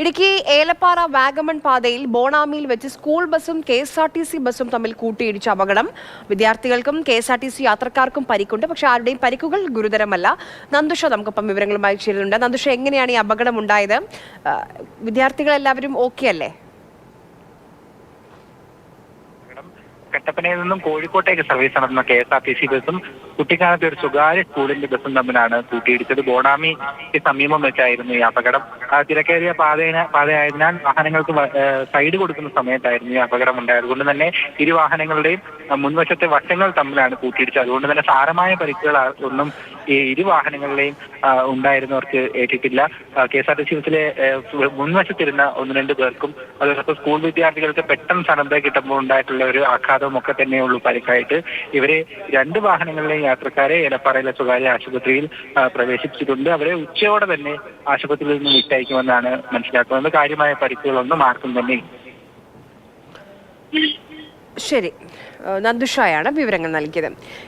ഇടുക്കി ഏലപ്പാറ വാഗമൺ പാതയിൽ ബോണാമിയിൽ വെച്ച് സ്കൂൾ ബസും KSRTC ബസും തമ്മിൽ കൂട്ടിയിടിച്ച അപകടം. വിദ്യാർത്ഥികൾക്കും KSRTC യാത്രക്കാർക്കും പരിക്കുണ്ട്. പക്ഷെ ആരുടെയും പരിക്കുകൾ ഗുരുതരമല്ല. നന്ദുഷ നമുക്കൊപ്പം വിവരങ്ങളുമായി ചേരുന്നുണ്ട്. നന്ദുഷ, എങ്ങനെയാണ് ഈ അപകടം ഉണ്ടായത്? വിദ്യാർത്ഥികൾ എല്ലാവരും ഓക്കെ അല്ലേ? കട്ടപ്പനയിൽ നിന്നും കോഴിക്കോട്ടേക്ക് സർവീസ് നടത്തുന്ന KSRTC ബസും കുട്ടിക്കാലത്തെ ഒരു സ്വകാര്യ സ്കൂളിന്റെ ബസും തമ്മിലാണ് കൂട്ടിയിടിച്ചത്. ബോണാമിക്ക് സമീപം വെച്ചായിരുന്നു ഈ അപകടം. തിരക്കേറിയ പാതയായതിനാൽ വാഹനങ്ങൾക്ക് സൈഡ് കൊടുക്കുന്ന സമയത്തായിരുന്നു ഈ അപകടം ഉണ്ടായത്. അതുകൊണ്ട് തന്നെ ഇരു വാഹനങ്ങളുടെയും മുൻവശത്തെ വശങ്ങൾ തമ്മിലാണ് കൂട്ടിയിടിച്ചത്. അതുകൊണ്ട് തന്നെ സാരമായ പരിക്കുകൾ ഒന്നും ഈ ഇരു വാഹനങ്ങളിലെയും ഉണ്ടായിരുന്നവർക്ക് ഏറ്റിട്ടില്ല. KSRTC ബസ്സിലെ മുൻവശത്തിരുന്ന 1-2 പേർക്കും അതോടൊപ്പം സ്കൂൾ വിദ്യാർത്ഥികൾക്ക് പെട്ടെന്ന് സ്ഥലത്തേക്ക് കിട്ടുമ്പോൾ ഉണ്ടായിട്ടുള്ള ഒരു ആഘാതവും ഒക്കെ തന്നെയുള്ളൂ പരിക്കായിട്ട്. ഇവരെ 2 വാഹനങ്ങളിലെയും യാത്രക്കാരെ ഏലപ്പാറയിലെ സ്വകാര്യ ആശുപത്രിയിൽ പ്രവേശിപ്പിച്ചിട്ടുണ്ട്. അവരെ ഉച്ചയോടെ തന്നെ ആശുപത്രിയിൽ നിന്ന് വിട്ടയക്കുമെന്നാണ് മനസ്സിലാക്കുന്നത്. കാര്യമായ പരിക്കുകളൊന്നും ആർക്കും തന്നെ. ശരി, നന്ദുഷായാണ് വിവരങ്ങൾ നൽകിയത്.